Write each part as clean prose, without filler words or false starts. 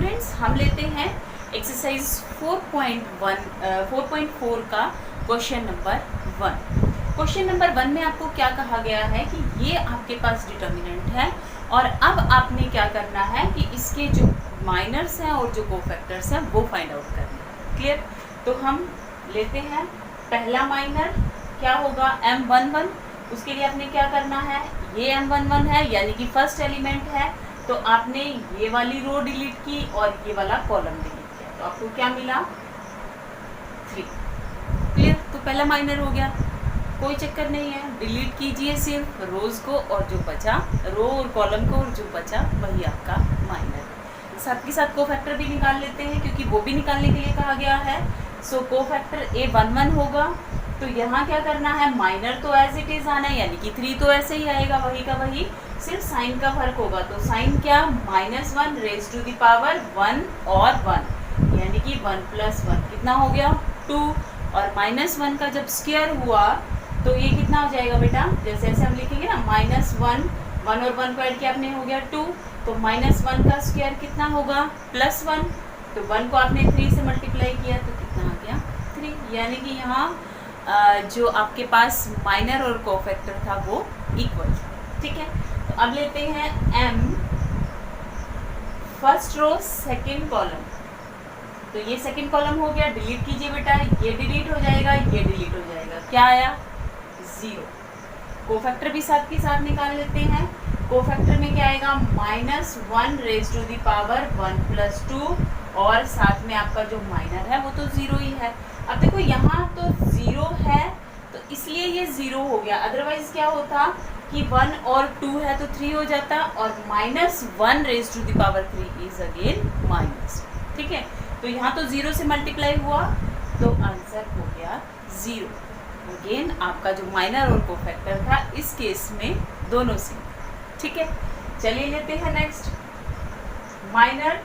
Students, हम लेते हैं एक्सरसाइज 4.4 का क्वेश्चन नंबर 1। क्वेश्चन नंबर 1 में आपको क्या कहा गया है कि ये आपके पास डिटर्मिनेंट है और अब आपने क्या करना है कि इसके जो माइनर्स हैं और जो कोफैक्टर्स हैं वो फाइंड आउट करना है। क्लियर? तो हम लेते हैं पहला माइनर क्या होगा, M11। उसके लिए आपने क्या करना है, ये M11 है यानी कि फर्स्ट एलिमेंट है, तो आपने ये वाली रो डिलीट की और ये वाला कॉलम डिलीट किया, तो आपको क्या मिला 3। क्लियर? तो पहला माइनर हो गया, कोई चक्कर नहीं है, डिलीट कीजिए सिर्फ रोज को और जो बचा रो और कॉलम को और जो बचा वही आपका माइनर। साथ के साथ कोफैक्टर भी निकाल लेते हैं क्योंकि वो भी निकालने के लिए कहा गया है। सो कोफैक्टर A11 होगा, तो यहाँ क्या करना है, माइनर तो एज इट इज आना है यानी कि 3 तो ऐसे ही आएगा वही का वही, सिर्फ साइन का फर्क होगा। तो साइन क्या, -1 रेज टू द पावर 1 और 1 यानी कि 1 + 1 कितना हो गया 2, और -1 का जब स्क्वायर हुआ तो ये कितना हो जाएगा बेटा, जैसे ऐसे हम लिखेंगे ना -1 1 और 1 को ऐड किया आपने हो गया 2, तो -1 का स्क्वायर कितना होगा +1, तो 1 को आपने 3 से मल्टीप्लाई किया तो कितना आ गया 3, यानी कि यहाँ जो आपके पास माइनर और कोफैक्टर था वो इक्वल था। ठीक है, तो अब लेते हैं M first row second column, तो ये सेकंड कॉलम हो गया, डिलीट कीजिए बेटा, ये डिलीट हो जाएगा, ये डिलीट हो जाएगा, क्या आया 0। कोफैक्टर भी साथ के साथ निकाल लेते हैं। कोफैक्टर में क्या आएगा, -1 रेज टू द पावर 1 + 2 और साथ में आपका जो माइनर है वो तो 0 ही है। अब देखो यहाँ तो 0 है तो इसलिए ये 0 हो गया, अदरवाइज क्या होता कि 1 और 2 है तो 3 हो जाता, और -1 raise to the power 3 is again minus. ठीक है, तो यहाँ तो 0 से मल्टीप्लाई हुआ तो आंसर हो गया 0। अगेन आपका जो माइनर और कोफैक्टर था इस केस में दोनों से। ठीक है, चलिए लेते हैं next minor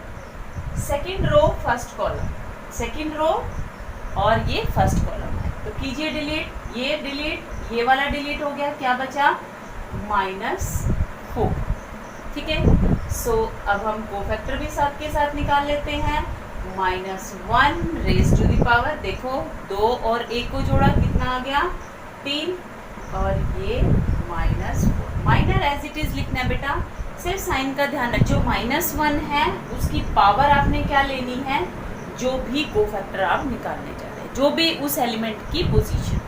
second row first column, second row और ये फर्स्ट कॉलम है, तो कीजिए डिलीट, ये डिलीट, ये वाला डिलीट हो गया, क्या बचा -4। ठीक है, सो अब हम कोफैक्टर भी साथ के साथ निकाल लेते हैं। -1 रेज टू द पावर, देखो 2 और 1 को जोड़ा कितना आ गया 3, और ये -4। माइनर एज इट इज लिखना है बेटा, सिर्फ साइन का ध्यान रख, जो -1 है उसकी पावर आपने क्या लेनी है, जो भी कोफैक्टर आप निकालने जा रहे हैं, जो भी उस एलिमेंट की पोजीशन।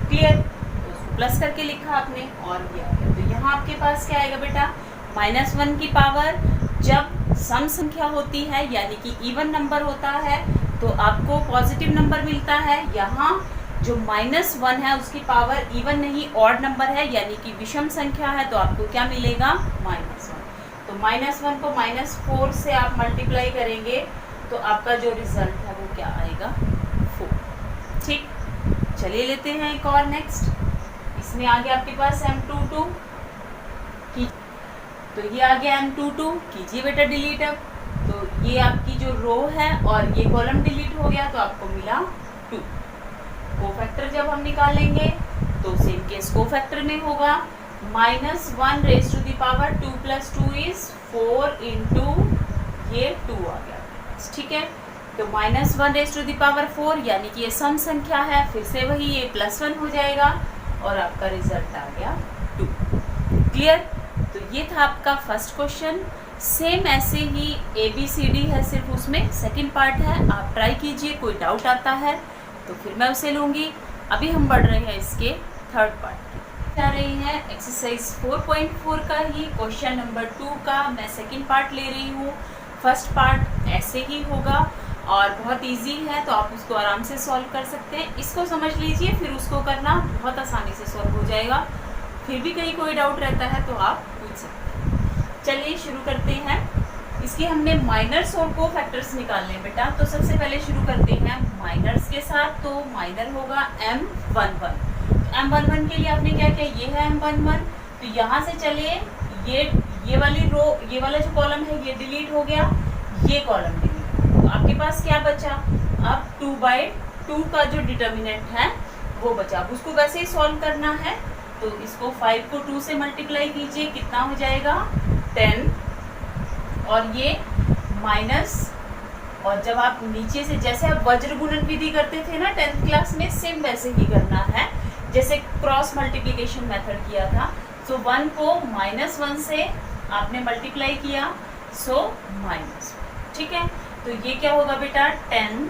क्लियर? तो प्लस करके लिखा आपने और ये आ गया, तो यहाँ आपके पास क्या आएगा बेटा, -1 की पावर जब सम संख्या होती है यानी कि इवन नंबर होता है तो आपको पॉजिटिव नंबर मिलता है। यहाँ जो -1 है उसकी पावर इवन नहीं ऑड नंबर है यानी कि विषम संख्या है, तो आपको क्या मिलेगा -1। तो -1 को -4 से आप मल्टीप्लाई करेंगे तो आपका जो रिजल्ट है वो क्या आएगा 4। ठीक, चलिए लेते हैं एक और नेक्स्ट, इसमें आ गया आपके पास M22 की, तो ये आ गया M22, कीजिए बेटा डिलीट। अब तो ये आपकी जो रो है और ये कॉलम डिलीट हो गया तो आपको मिला 2। कोफैक्टर जब हम निकालेंगे तो सेम केस कोफैक्टर में होगा, -1 raise to the power 2 + 2 is 4 into ये 2 आ गया। ठीक है, तो -1 रेज टू द पावर 4 यानी कि ये सम संख्या है, फिर से वही ये +1 हो जाएगा और आपका रिजल्ट आ गया 2। क्लियर? तो ये था आपका फर्स्ट क्वेश्चन। सेम ऐसे ही ABCD है, सिर्फ उसमें सेकंड पार्ट है, आप ट्राई कीजिए, कोई डाउट आता है तो फिर मैं उसे लूँगी। अभी हम बढ़ रहे हैं इसके थर्ड पार्ट जा रही हैं, एक्सरसाइज 4.4 का ही क्वेश्चन नंबर 2 का मैं सेकंड पार्ट ले रही हूँ। फर्स्ट पार्ट ऐसे ही होगा और बहुत इजी है तो आप उसको आराम से सॉल्व कर सकते हैं, इसको समझ लीजिए फिर उसको करना बहुत आसानी से सॉल्व हो जाएगा। फिर भी कहीं कोई डाउट रहता है तो आप पूछ सकते हैं। चलिए शुरू करते हैं। इसके हमने माइनर्स और कोफैक्टर्स निकालने हैं बेटा, तो सबसे पहले शुरू करते हैं माइनर्स के साथ। तो माइनर होगा M11, तो M11 के लिए आपने क्या किया, ये है M11, तो यहाँ से चलिए ये वाली रो, ये वाला जो कॉलम है ये डिलीट हो गया, ये कॉलम डिलीट, तो आपके पास क्या बचा, अब 2/2 का जो डिटर्मिनेंट है वो बचा। अब उसको वैसे ही सॉल्व करना है तो इसको 5 को 2 से मल्टीप्लाई कीजिए, कितना हो जाएगा 10, और ये माइनस, और जब आप नीचे से जैसे आप वज्र गुणन विधि करते थे ना 10th क्लास में, सेम वैसे ही करना है जैसे क्रॉस मल्टीप्लिकेशन मेथड किया था। सो 1 को -1 से आपने मल्टीप्लाई किया, सो माइनस, ठीक है। तो ये क्या होगा बेटा 10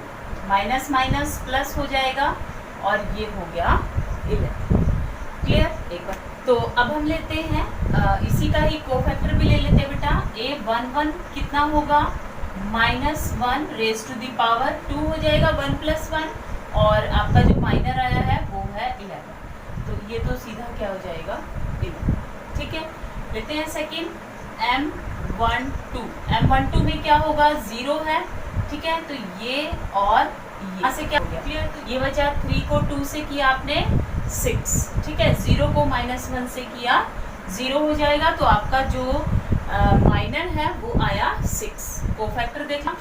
माइनस माइनस प्लस हो जाएगा और ये हो गया 11। क्लियर? एक बार तो अब हम लेते हैं इसी का ही कोफैक्टर भी ले लेते हैं बेटा। a11 कितना होगा -1 रेज टू द पावर 2 हो जाएगा 1 + 1, और आपका जो माइनर आया है वो है 11, तो ये तो सीधा क्या हो जाएगा 11। ठीक है, लेते हैं सेकंड M12 में क्या होगा 0 है, ठीक है। तो ये और यहाँ से क्या हो गया क्लियर, तो ये बचा 3 को 2 से किया आपने 6, ठीक है। 0 को -1 से किया 0 हो जाएगा, तो आपका जो माइनर है वो आया 6। कोफैक्टर देखा,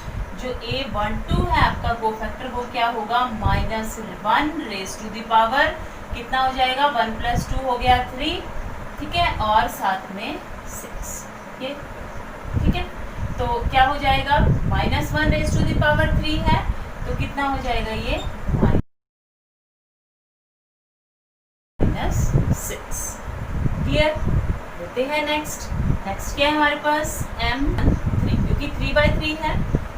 जो A12 है आपका कोफैक्टर वो क्या होगा -1 रेज टू द पावर कितना हो जाएगा 1 + 2 हो गया 3, ठीक है, और साथ में 6, ये ठीक है। तो क्या हो जाएगा -1 रेज टू द पावर 3 है, तो कितना हो जाएगा ये -6। क्लियर? लेते हैं नेक्स्ट क्या है हमारे पास M3, क्योंकि 3/3 है।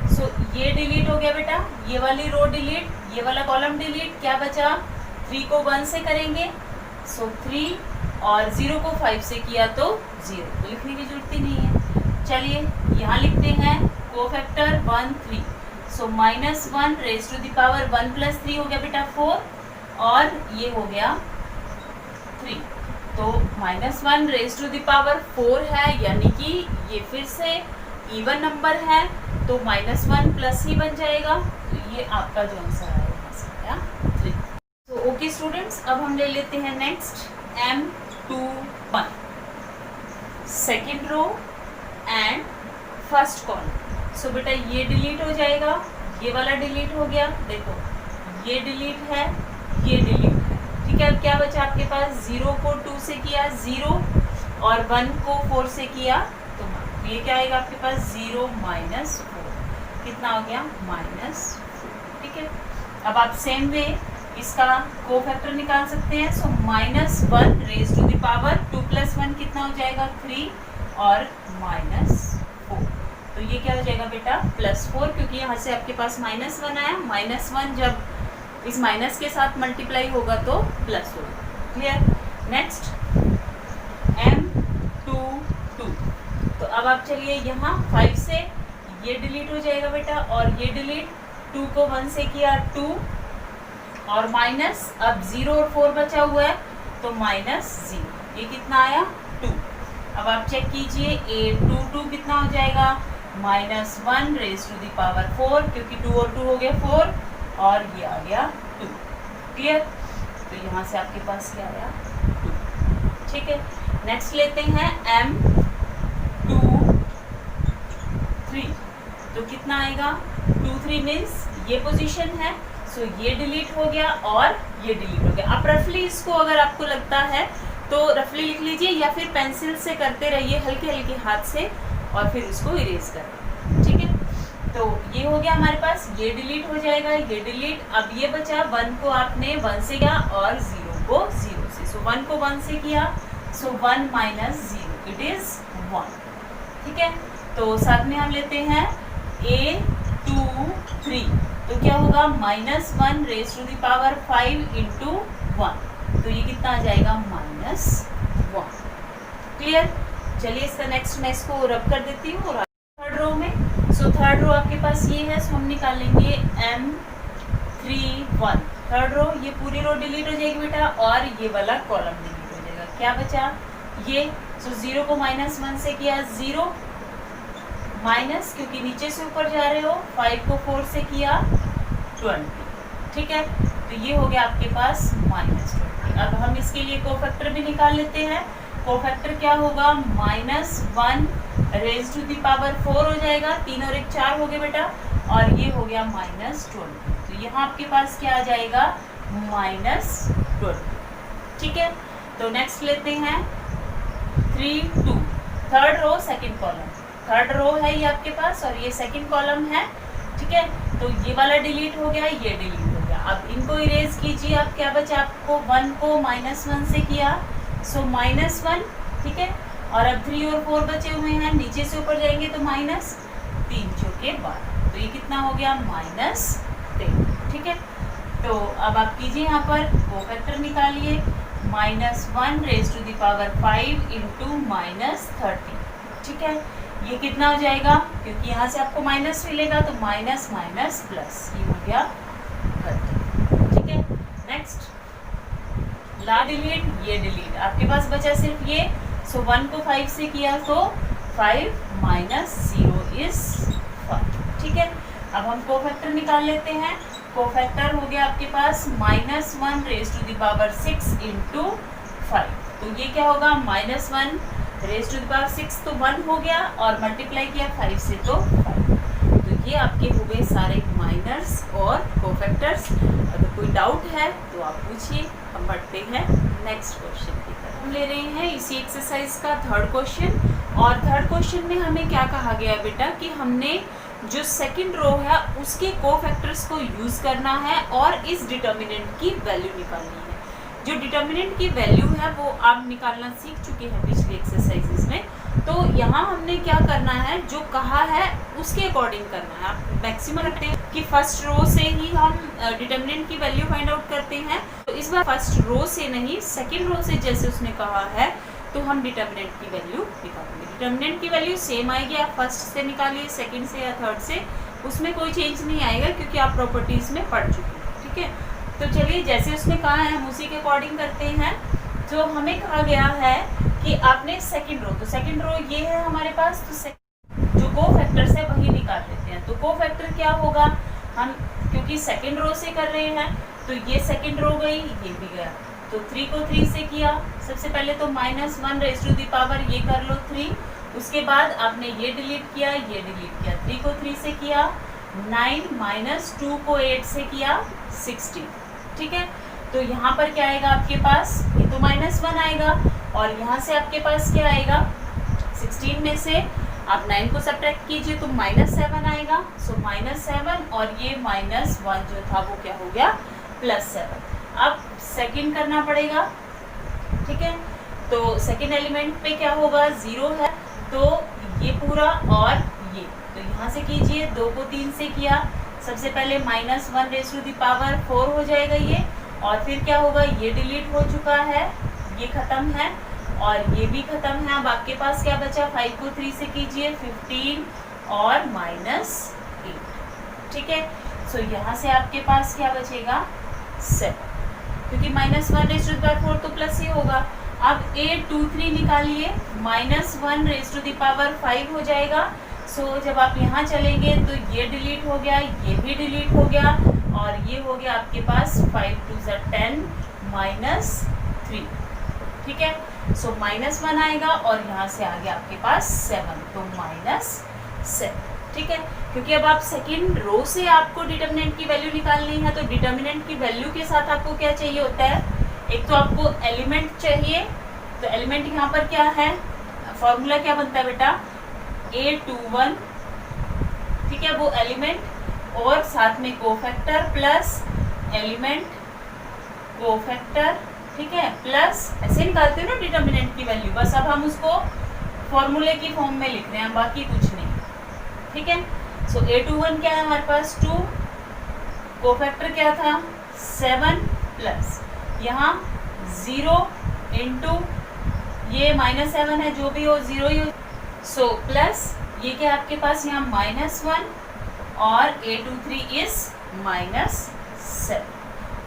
सो ये डिलीट हो गया बेटा, ये वाली रो डिलीट, ये वाला कॉलम डिलीट, क्या बचा 3 को 1 से करेंगे, सो 3, और 0 को 5 से किया तो 0, तो लिखने की जरूरत ही नहीं है। चलिए यहाँ लिखते हैं cofactor 1 3, so -1 raise to the power 1 + 3 हो गया बेटा 4, और ये हो गया 3, तो -1 रेज टू द पावर 4 है, यानी कि ये फिर से इवन नंबर है, तो -1 प्लस ही बन जाएगा, तो ये आपका जो आंसर है यहाँ से आया 3। तो ओके स्टूडेंट्स, अब हम ले लेते हैं next M21, second row and first column. So बेटा ये डिलीट हो जाएगा, ये वाला डिलीट हो गया, देखो ये डिलीट है, ये डिलीट है, ठीक है। अब क्या बचा आपके पास 0 को 2 से किया 0, और 1 को 4 से किया, तो ये क्या आएगा आपके पास 0 -4, कितना हो गया -4, ठीक है। अब आप सेम वे इसका कोफैक्टर निकाल सकते हैं, सो -1 रेज टू द पावर 2 + 1 कितना हो जाएगा 3, और -4, तो ये क्या हो जाएगा बेटा +4, क्योंकि यहाँ से आपके पास -1 आया, -1 जब इस माइनस के साथ मल्टीप्लाई होगा तो प्लस होगा। क्लियर? नेक्स्ट M22, तो अब आप चलिए यहाँ 5 से ये डिलीट हो जाएगा बेटा, और ये डिलीट 2 को 1 से किया 2, और माइनस, अब 0 और 4 बचा हुआ है, तो -0, ये कितना आया 2। अब आप चेक कीजिए A22 कितना हो जाएगा -1 रेज टू द पावर 4, क्योंकि 2 और 2 हो गया 4, और ये आ गया 2। क्लियर? तो यहाँ से आपके पास क्या आया 2, ठीक है। नेक्स्ट लेते हैं M23, तो कितना आएगा 2 3 मीन्स ये पोजीशन है, सो ये डिलीट हो गया और ये डिलीट हो गया। आप रफली इसको अगर आपको लगता है तो रफली लिख लीजिए, या फिर पेंसिल से करते रहिए हल्के हल्के हाथ से, और फिर उसको इरेज करें, ठीक है। तो ये हो गया हमारे पास, ये डिलीट हो जाएगा, ये डिलीट। अब ये बचा 1 को आपने 1 से किया और 0 को 0 से, सो 1 को 1 से किया, सो 1 - 0 इट इज 1, ठीक है। तो साथ में हम लेते हैं A23, तो क्या होगा -1 रेज टू द पावर 5 × 1, तो ये कितना आ जाएगा -1। क्लियर? चलिए इसका नेक्स्ट मैं इसको रब कर देती हूँ, और थर्ड रो में, सो थर्ड रो आपके पास ये है, सो हम निकालेंगे M31, थर्ड रो, ये पूरी रो डिलीट हो जाएगी बेटा, और ये वाला कॉलम डिलीट हो जाएगा। क्या बचा ये, सो 0 को -1 से किया 0, माइनस, क्योंकि नीचे से ऊपर जा रहे हो, 5 को 4 से किया 20, ठीक है। तो ये हो गया आपके पास -20। अब हम इसके लिए कोफैक्टर भी निकाल लेते हैं। कोफैक्टर क्या होगा -1 रेज टू द पावर 4 हो जाएगा, 3 और 1 4 हो गए बेटा, और ये हो गया -20, तो यहाँ आपके पास क्या आ जाएगा -20, ठीक है। तो नेक्स्ट लेते हैं 3 2, third row second column, third row है ये आपके पास और ये सेकंड कॉलम है, ठीक है। तो ये वाला डिलीट हो गया, ये डिलीट हो गया। अब इनको इरेज कीजिए, आप क्या बचा आपको 1 को -1 से किया, सो -1, ठीक है। और अब 3 और 4 बचे हुए हैं, नीचे से ऊपर जाएंगे तो -3 चौके 12, तो ये कितना हो गया -13, ठीक है। तो अब आप कीजिए यहाँ पर कोफैक्टर निकालिए, -1 raise to the power 5 into -30, ठीक है। ये कितना हो जाएगा, क्योंकि यहाँ से आपको माइनस मिलेगा तो माइनस माइनस प्लस, ये हो गया 30, ठीक है। नेक्स्ट ला डिलीट, ये डिलीट, आपके पास बचा सिर्फ ये, सो 1 को 5 से किया तो 5 - 0 इज 5, ठीक है। अब हम कोफैक्टर निकाल लेते हैं। कोफैक्टर हो गया आपके पास -1 raise to the power 6 into 5, तो ये क्या होगा -1 रेज़ टू द पावर 6 तो 1 हो गया और मल्टीप्लाई किया 5 से तो 5। तो ये आपके हो गए सारे माइनर्स और कोफैक्टर्स। अगर कोई डाउट है तो आप पूछिए, हम बढ़ते हैं नेक्स्ट क्वेश्चन की तरफ। हम ले रहे हैं इसी एक्सरसाइज का थर्ड क्वेश्चन, और थर्ड क्वेश्चन में हमें क्या कहा गया बेटा कि हमने जो सेकंड रो है उसके कोफैक्टर्स को यूज़ करना है और इस डिटर्मिनेंट की वैल्यू निकालनी है। जो डिटर्मिनेंट की वैल्यू है वो आप निकालना सीख चुके हैं पिछले एक्सरसाइजेस में, तो यहाँ हमने क्या करना है, जो कहा है उसके अकॉर्डिंग करना है। आप मैक्सिमम रखते हैं कि फर्स्ट रो से ही हम डिटर्मिनेंट की वैल्यू फाइंड आउट करते हैं, तो इस बार फर्स्ट रो से नहीं सेकंड रो से जैसे उसने कहा है तो हम डिटर्मिनेंट की वैल्यू निकालेंगे। डिटर्मिनेंट की वैल्यू सेम आएगी, आप फर्स्ट से निकालिए, सेकंड से या थर्ड से, उसमें कोई चेंज नहीं आएगा क्योंकि आप प्रॉपर्टीज में पढ़ चुके हैं, ठीक है। तो चलिए जैसे उसने कहा है हम उसी के अकॉर्डिंग करते हैं। जो हमें कहा गया है कि आपने सेकंड रो, तो सेकंड रो ये है हमारे पास, तो जो कोफैक्टर्स है वही निकाल लेते हैं। तो कोफैक्टर क्या होगा, हम क्योंकि सेकंड रो से कर रहे हैं तो ये सेकंड रो गई, ये भी गया, तो 3 को 3 से किया, सबसे पहले तो -1 रेज़ टू द पावर ये कर लो 3, उसके बाद आपने ये डिलीट किया, ये डिलीट किया, 3 को 3 से किया 9 - 2 को 8 से किया 16, ठीक है। तो यहाँ पर क्या आएगा आपके पास, ये तो -1 आएगा और यहाँ से आपके पास क्या आएगा, 16 में से आप 9 को सब्ट्रैक्ट कीजिए तो -7 आएगा, सो -7 और ये -1 जो था वो क्या हो गया +7। अब सेकंड करना पड़ेगा, ठीक है। तो सेकंड एलिमेंट पे क्या होगा, 0 है, तो ये पूरा और ये, तो यहाँ से कीजिए, 2 को 3 से किया, सबसे पहले -1 रेज़ टू द पावर 4 हो जाएगा ये, और फिर क्या होगा, ये डिलीट हो चुका है, ये ख़त्म है और ये भी ख़त्म है। अब आपके पास क्या बचा, 5 को 3 से कीजिए 15 और -8, ठीक है। सो यहाँ से आपके पास क्या बचेगा 7, क्योंकि -1 रेज़ टू द पावर 4 तो प्लस ही होगा। अब 8 2 3 निकालिए, -1 रेज़ टू द पावर 5 हो जाएगा। सो जब आप यहाँ चलेंगे तो ये डिलीट हो गया, ये भी डिलीट हो गया और ये हो गया आपके पास 5 2 10 -3, ठीक है। सो -1 आएगा और यहाँ से आ गया आपके पास 7, तो -7, ठीक है। क्योंकि अब आप सेकंड रो से आपको डिटर्मिनेंट की वैल्यू निकालनी है, तो डिटर्मिनेंट की वैल्यू के साथ आपको क्या चाहिए होता है, एक तो आपको एलिमेंट चाहिए, तो एलिमेंट यहाँ पर क्या है, फॉर्मूला क्या बनता है बेटा, A21, ठीक है, वो एलिमेंट और साथ में कोफैक्टर प्लस एलिमेंट कोफैक्टर, ठीक है, प्लस ऐसे निकालते हैं ना डिटर्मिनेंट की वैल्यू, बस अब हम उसको फॉर्मूले की फॉर्म में लिख रहे हैं, बाकी कुछ नहीं, ठीक है। सो A21 क्या है हमारे पास 2, कोफैक्टर क्या था 7 प्लस यहाँ 0 इंटू ये -7 है, जो भी हो 0 ही हो, सो प्लस ये क्या आपके पास यहाँ -1 और A23 इज -7,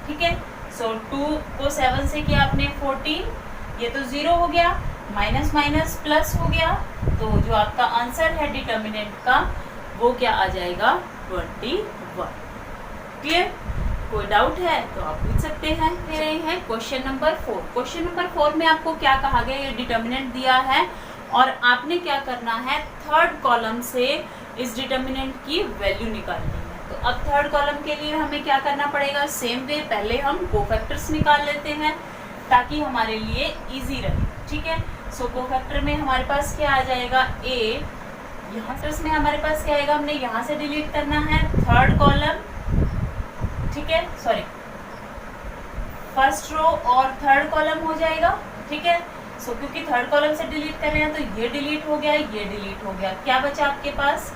ठीक है। सो 2 को 7 से किया आपने 14, ये तो 0 हो गया, माइनस माइनस प्लस हो गया, तो जो आपका आंसर है डिटर्मिनेंट का वो क्या आ जाएगा 21। क्लियर, कोई डाउट है तो आप पूछ सकते हैं। दे रहे हैं क्वेश्चन नंबर 4। क्वेश्चन नंबर 4 में आपको क्या कहा गया, ये डिटर्मिनेंट दिया है और आपने क्या करना है, थर्ड कॉलम से इस डिटर्मिनेंट की वैल्यू निकालनी है। तो अब थर्ड कॉलम के लिए हमें क्या करना पड़ेगा, सेम वे पहले हम कोफैक्टर्स निकाल लेते हैं ताकि हमारे लिए इजी रहे, ठीक है। सो कोफैक्टर में हमारे पास क्या आ जाएगा, A यहाँ से उसमें हमारे पास क्या आएगा, हमने यहाँ से डिलीट करना है थर्ड कॉलम, ठीक है, सॉरी फर्स्ट रो और थर्ड कॉलम हो जाएगा, ठीक है। सो क्योंकि थर्ड कॉलम से डिलीट कर रहे हैं तो ये डिलीट हो गया, ये डिलीट हो गया, क्या बचा आपके पास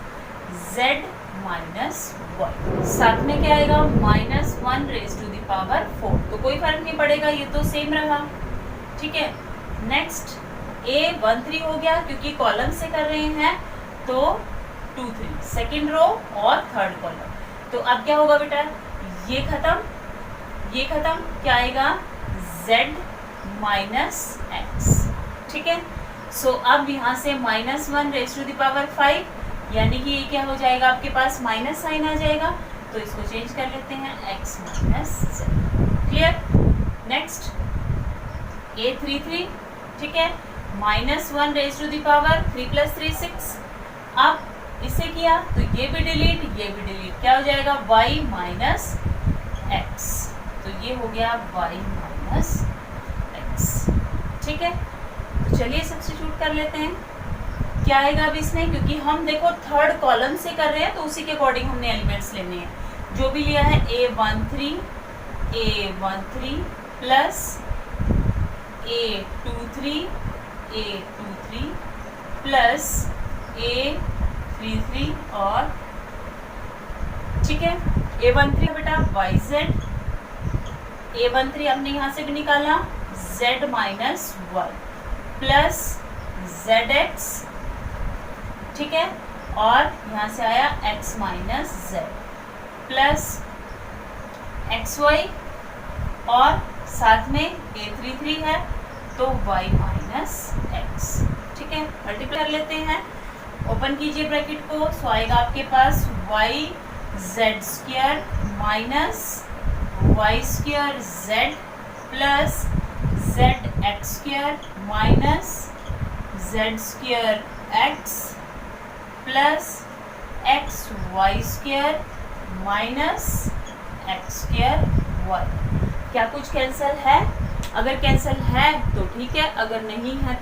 z माइनस 1, साथ में क्या आएगा -1 रेज टू द पावर 4, तो कोई फर्क नहीं पड़ेगा, ये तो सेम रहा, ठीक है। नेक्स्ट A13 हो गया, क्योंकि कॉलम से कर रहे हैं तो 2 3 सेकेंड रो और थर्ड कॉलम, तो अब क्या होगा बेटा, ये खत्म, ये खत्म, क्या आएगा z माइनस एक्स, ठीक है। सो अब यहाँ से -1 रेज टू द पावर 5, यानी कि ये क्या हो जाएगा, आपके पास माइनस साइन आ जाएगा, तो इसको चेंज कर लेते हैं x minus z, clear. Next A33, ठीक है, -1 रेज टू द पावर 3 + 3 6, अब इसे किया तो ये भी डिलीट, ये भी डिलीट, क्या हो जाएगा y माइनस एक्स, तो ये हो गया y माइनस एक्स, ठीक है। तो चलिए सब्स्टिट्यूट कर लेते हैं, क्या आएगा अब इसमें, क्योंकि हम देखो थर्ड कॉलम से कर रहे हैं तो उसी के अकॉर्डिंग हमने एलिमेंट्स लेने हैं, जो भी लिया है A13 plus A23 plus A33 और, ठीक है, A13 बेटा YZ, A13 हमने यहाँ से भी निकाला Z माइनस 1 प्लस ZX, ठीक है, और यहाँ से आया x minus z plus XY, और साथ में A33 है तो y माइनस x, ठीक है। मल्टीप्लाई कर लेते हैं, ओपन कीजिए ब्रैकेट को, सो आएगा आपके पास y z² minus y² z plus zx² minus z² x plus xy² minus x² y। क्या कुछ कैंसिल है? अगर कैंसिल है तो ठीक है, अगर नहीं है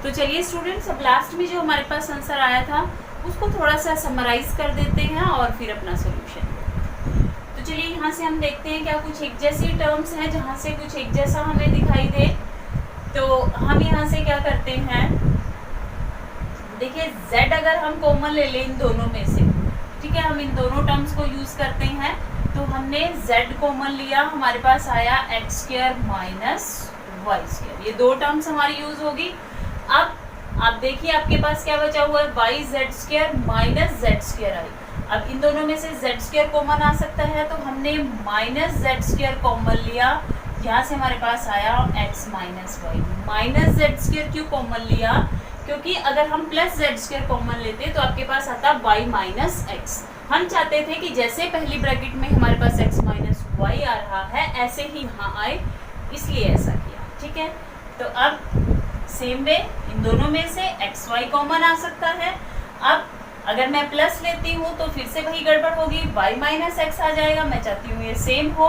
तो चलिए स्टूडेंट्स, अब लास्ट में जो हमारे पास आंसर आया था उसको थोड़ा सा समराइज कर देते हैं और फिर अपना सोल्यूशन। तो चलिए यहाँ से हम देखते हैं क्या कुछ एक जैसी टर्म्स हैं जहाँ से कुछ एक जैसा हमें दिखाई दे, तो हम यहाँ से क्या करते हैं, देखिए z अगर हम कॉमन ले लें इन दोनों में से, ठीक है, हम इन दोनों टर्म्स को यूज करते हैं, तो हमने z कॉमन लिया, हमारे पास आया x² माइनस y², ये दो टर्म्स हमारी यूज होगी। अब आप देखिए आपके पास क्या बचा हुआ है, yz² माइनस z² आई। अब इन दोनों में से z² कॉमन आ सकता है, तो हमने माइनस z² कॉमन लिया, यहाँ से हमारे पास आया x minus Y. Minus z² क्यों कॉमन लिया, क्योंकि अगर हम प्लस z² कॉमन लेते तो आपके पास आता y माइनस एक्स। हम चाहते थे कि जैसे पहली ब्रैकेट में हमारे पास x माइनस वाई आ रहा है ऐसे ही यहाँ आए, इसलिए ऐसा किया, ठीक है। तो अब सेम वे इन दोनों में से एक्स वाई कॉमन आ सकता है। अब अगर मैं प्लस लेती हूँ तो फिर से वही गड़बड़ होगी, y माइनस एक्स आ जाएगा, मैं चाहती हूँ ये सेम हो,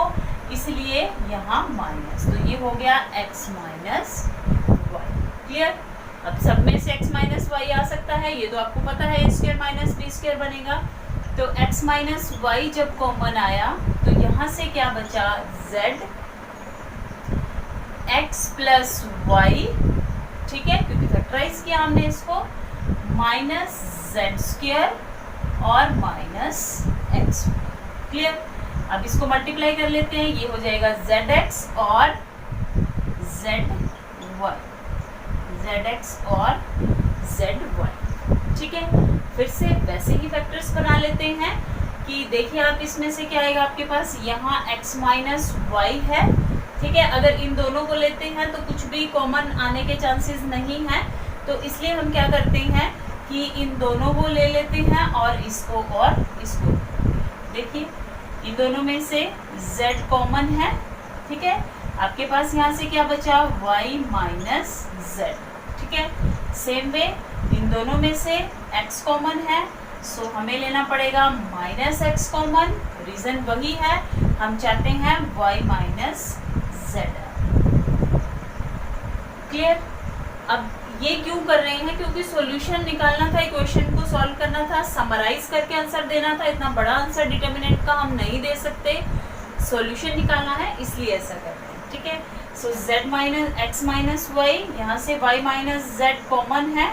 इसलिए यहाँ माइनस, तो ये हो गया x माइनस वाई, क्लियर। अब सब में से x माइनस वाई आ सकता है, ये तो आपको पता है, a² माइनस b² बनेगा। तो x माइनस वाई जब कॉमन आया तो यहाँ से क्या बचा, z x प्लस वाई, ठीक है, क्योंकि फैक्टराइज किया हमने इसको, माइनस z² और माइनस x, क्लियर। अब इसको मल्टीप्लाई कर लेते हैं, ये हो जाएगा zx और zy, zx और zy, ठीक है। फिर से वैसे ही फैक्टर्स बना लेते हैं कि देखिए आप इसमें से क्या आएगा, आपके पास यहाँ x माइनस वाई है, ठीक है। अगर इन दोनों को लेते हैं तो कुछ भी कॉमन आने के चांसेस नहीं हैं, तो इसलिए हम क्या करते हैं कि इन दोनों को ले लेते हैं और इसको देखिए इन दोनों में से z कॉमन है, ठीक है। आपके पास यहाँ से क्या बचा, y माइनस z, ठीक है। सेम वे इन दोनों में से x कॉमन है, सो हमें लेना पड़ेगा माइनस x कॉमन, रीजन वही है, हम चाहते हैं y माइनस z, क्लियर। अब ये क्यों कर रहे हैं? क्योंकि सॉल्यूशन निकालना था, इक्वेशन को सॉल्व करना था, समराइज करके आंसर देना था। इतना बड़ा आंसर डिटर्मिनेंट का हम नहीं दे सकते, सॉल्यूशन निकालना है, इसलिए ऐसा कर रहे हैं। ठीक है, so z minus x minus y, यहाँ से y माइनस जेड कॉमन है,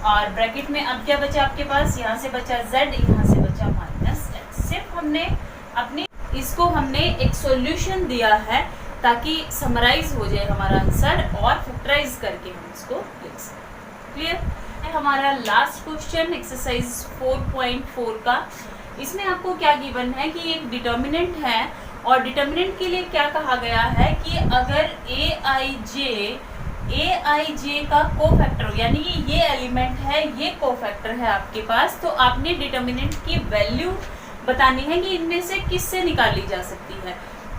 और ब्रैकेट में अब क्या बचा आपके पास? यहाँ से बचा z, यहाँ से बचा माइनस एक्स। सिर्फ हमने अपने इसको हमने एक सॉल्यूशन दिया है ताकि समराइज हो जाए हमारा आंसर, और फैक्टराइज करके हम इसको लिख सकते। क्लियर है? हमारा लास्ट क्वेश्चन एक्सरसाइज 4.4 का, इसमें आपको क्या गिवन है कि एक डिटर्मिनेंट है, और डिटर्मिनेंट के लिए क्या कहा गया है कि अगर ए आई जे का कोफैक्टर, यानी कि ये एलिमेंट है, ये कोफैक्टर है आपके पास, तो आपने डिटर्मिनेंट की वैल्यू बतानी है कि इनमें से किससे निकाली जा सकती है।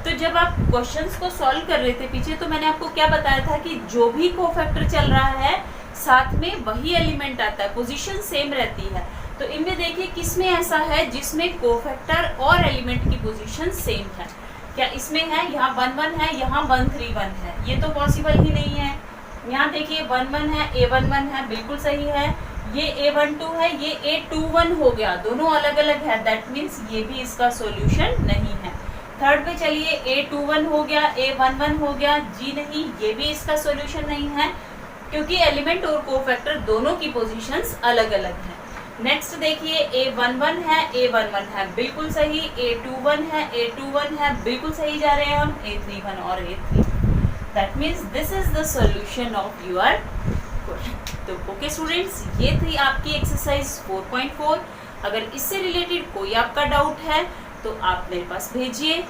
तो जब आप क्वेश्चंस को सॉल्व कर रहे थे पीछे, तो मैंने आपको क्या बताया था कि जो भी कोफैक्टर चल रहा है साथ में वही एलिमेंट आता है, पोजीशन सेम रहती है। तो इनमें देखिए किसमें ऐसा है जिसमें कोफैक्टर और एलिमेंट की पोजीशन सेम है? क्या इसमें है? यहाँ 1 1 है, यहाँ 1 3 1 है, ये तो पॉसिबल ही नहीं है। यहाँ देखिए 1 1 है, A11 है, बिल्कुल सही है। ये A12 है, ये A21 हो गया, दोनों अलग अलग है, दैट मीन्स ये भी इसका सॉल्यूशन नहीं है। थर्ड पे चलिए A21 हो गया, A11 हो गया, जी नहीं, ये भी इसका सॉल्यूशन नहीं है, क्योंकि एलिमेंट और कोफैक्टर दोनों की पोजीशंस अलग अलग हैं। नेक्स्ट देखिए A11 है, A11 है, बिल्कुल सही। A21 है, A21 है, बिल्कुल सही जा रहे हैं हम। A31 और A3, that means this is the solution of your question. तो ओके स्टूडेंट्स, ये थी आपकी एक्सरसाइज 4.4। अगर इससे रिलेटेड कोई आपका डाउट है तो आप मेरे पास भेजिए।